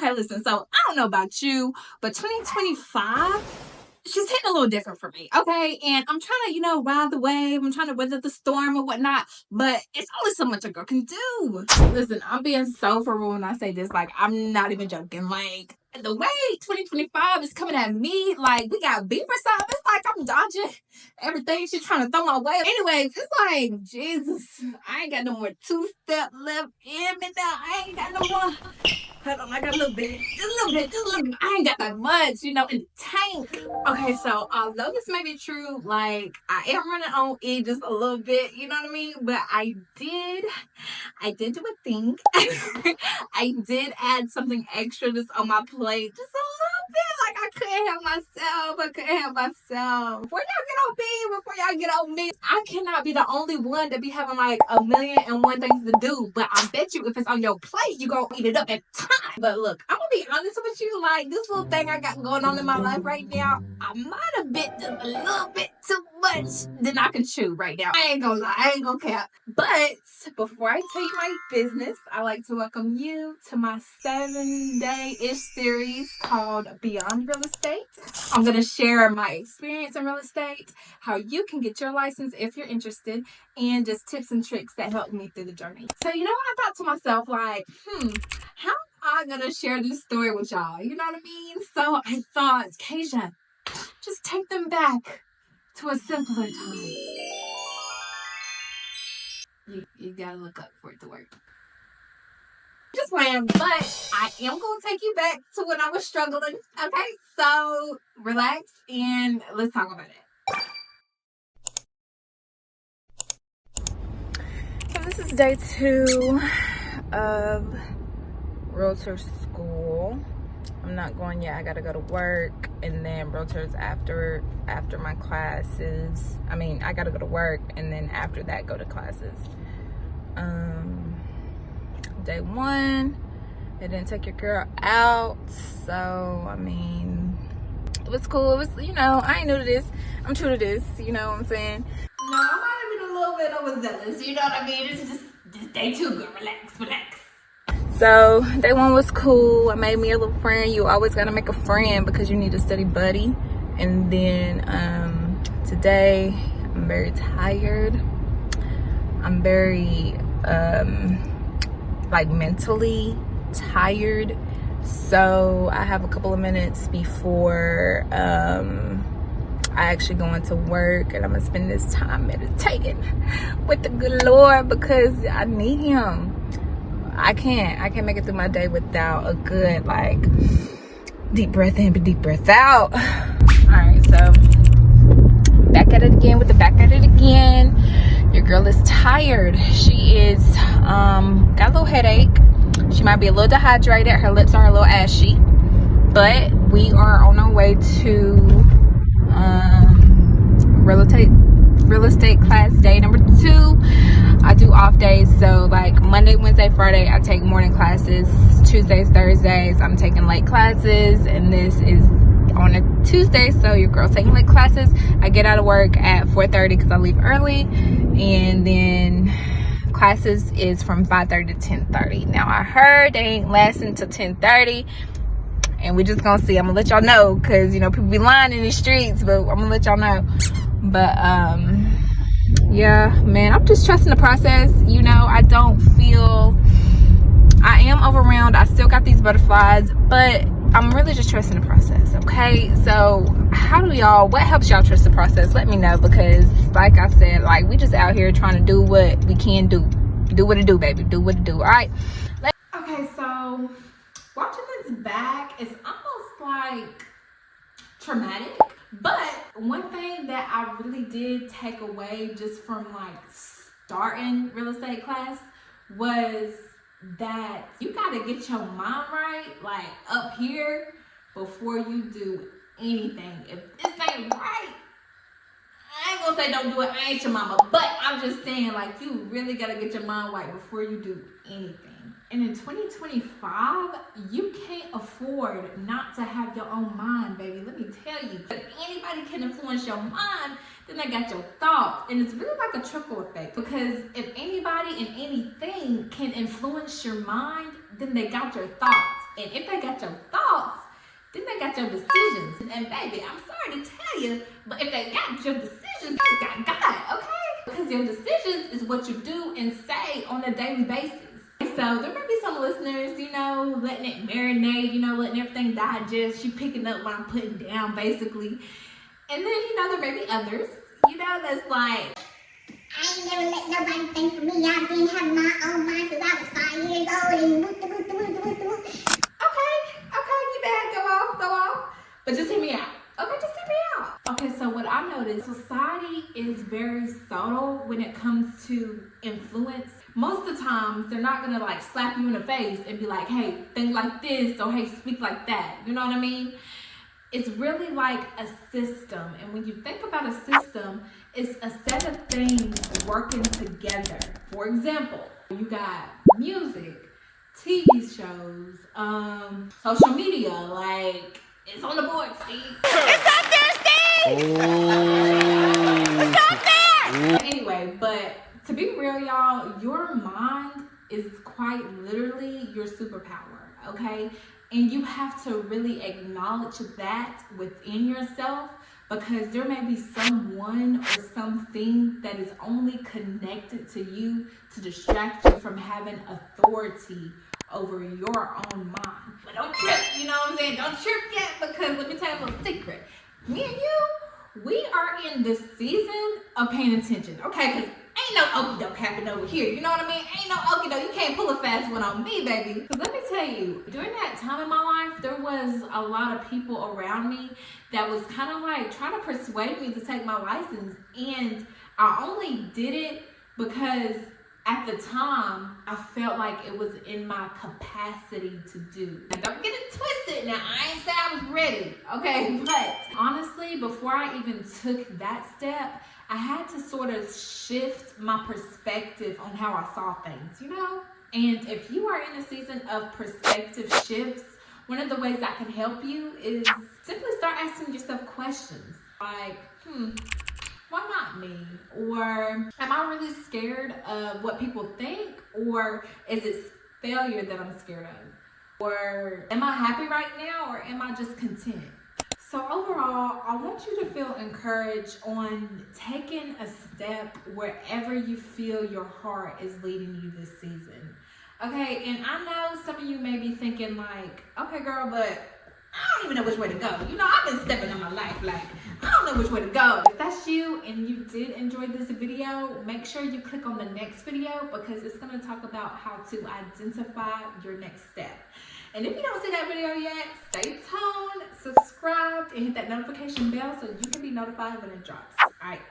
Okay, listen, so I don't know about you, but 2025, she's hitting a little different for me, okay? And I'm trying to, ride the wave. I'm trying to weather the storm or whatnot, but it's only so much a girl can do. Listen, I'm being so for real when I say this. Like, I'm not even joking. Like, the way 2025 is coming at me, like, we got beef or something. It's like I'm dodging everything she's trying to throw my way. Anyways, it's like, Jesus, I ain't got no more two-step left in me now. I ain't got no more. Hold on, I got a little bit. Just a little bit. I ain't got that much, in the tank. Okay, so although this may be true, like I am running on E just a little bit, you know what I mean? But I did do a thing. I did add something extra just on my plate, just a little bit. Like I couldn't help myself. Before y'all get on me, before y'all get on me, I cannot be the only one to be having like a million and one things to do. But I bet you if it's on your plate, you gonna eat it up at time. But look, I'm gonna be honest with you. Like this little thing I got going on in my life right now, I might have bit just a little bit too much than I can chew right now. I ain't gonna lie, I ain't gonna cap. But before I tell you my business, I like to welcome you to my 7-day-ish series called Beyond Real Estate. I'm gonna share my experience in real estate, how you can get your license if you're interested, and just tips and tricks that help me through the journey. So I thought to myself, like, how am I gonna share this story with y'all? You know what I mean? So I thought, Kasia, just take them back to a simpler time. You gotta look up for it to work. Just playing, but I am gonna take you back to when I was struggling. Okay, so relax and let's talk about it. So this is day 2 of realtor school. I'm not going yet. I gotta go to work, and then realtors after my classes. I gotta go to work, and then after that go to classes. Day 1, they didn't take your girl out, so it was cool. It was, I ain't new to this. I'm true to this. You know what I'm saying? No, I might have been a little bit overzealous. You know what I mean? It's just day 2, girl. Relax. So day 1 was cool. I made me a little friend. You always gotta make a friend because you need a steady buddy. And then today I'm very tired. I'm very mentally tired. So I have a couple of minutes before I actually go into work, and I'm gonna spend this time meditating with the good Lord because I need him. I can't make it through my day without a good deep breath in, deep breath out. All right, so back at it again with the back at it again. Your girl is tired. She is got a little headache. She might be a little dehydrated. Her lips are a little ashy, but we are on our way to real estate class day number 2. I do off days, so like Monday, Wednesday, Friday I take morning classes. Tuesdays, Thursdays I'm taking late classes, and this is on a Tuesday, so your girl's taking late classes. I get out of work at 4:30 because I leave early, and then classes is from 5:30 to 10:30. Now I heard they ain't lasting till 10:30, and we just gonna see. I'm gonna let y'all know because people be lying in the streets, but I'm gonna let y'all know. But yeah, man, I'm just trusting the process. I don't feel I am overwhelmed. I still got these butterflies, but I'm really just trusting the process. Okay, so what helps y'all trust the process? Let me know, because like I said, we just out here trying to do what we can do what it do, baby. Do what it do. All right, okay, so watching this back is almost traumatic, but one thing that I really did take away just from starting real estate class was that you gotta get your mind right up here before you do anything. If this ain't right, I ain't gonna say don't do it, I ain't your mama, but I'm just saying you really gotta get your mind right before you do anything. And in 2025, you can't afford not to have your own mind, baby. Let me tell you. If anybody can influence your mind, then they got your thoughts. And it's really like a trickle effect, because if anybody and anything can influence your mind, then they got your thoughts. And if they got your thoughts, then they got your decisions. And baby, I'm sorry to tell you, but if they got your decisions, they got God, okay? Because your decisions is what you do and say on a daily basis. So there may be some listeners, letting it marinate, letting everything digest. You picking up what I'm putting down, basically. And then, there may be others, that's like, I ain't never let nobody think for me. I've been having my own mind since I was 5 years old and Okay, you bad, go off. But just hear me out. Okay, just hear me out. Okay, so what I noticed, society is very subtle when it comes to influence. Most of the times, they're not gonna like slap you in the face and be like, hey, think like this, or hey, speak like that. You know what I mean? It's really like a system. And when you think about a system, it's a set of things working together. For example, you got music, TV shows, social media, like it's on the board, Steve. It's up there, Steve! Oh. It's up there! Anyway, but to be real, y'all, your mind is quite literally your superpower, okay? And you have to really acknowledge that within yourself, because there may be someone or something that is only connected to you to distract you from having authority over your own mind. But don't trip, you know what I'm saying? Don't trip yet, because let me tell you a little secret. Me and you, we are in this season of paying attention, okay? Because ain't no okie doke happening over here, you know what I mean? Ain't no okie doke, you can't pull a fast one on me, baby. Because let me tell you, during that time in my life, there was a lot of people around me that was kind of like trying to persuade me to take my license. And I only did it because at the time, I felt like it was in my capacity to do. Now, don't get it twisted. Now, I ain't say I was ready, okay? But honestly, before I even took that step, I had to sort of shift my perspective on how I saw things, And if you are in a season of perspective shifts, one of the ways I can help you is simply start asking yourself questions like, why not me? Or am I really scared of what people think? Or is it failure that I'm scared of? Or am I happy right now, or am I just content? So overall, I want you to feel encouraged on taking a step wherever you feel your heart is leading you this season. Okay, and I know some of you may be thinking like, okay girl, but I don't even know which way to go. I've been stepping in my life, like, I don't know which way to go. If that's you and you did enjoy this video, make sure you click on the next video, because it's gonna talk about how to identify your next step. And if you don't see that video yet, stay tuned, subscribe, and hit that notification bell so you can be notified when it drops. All right.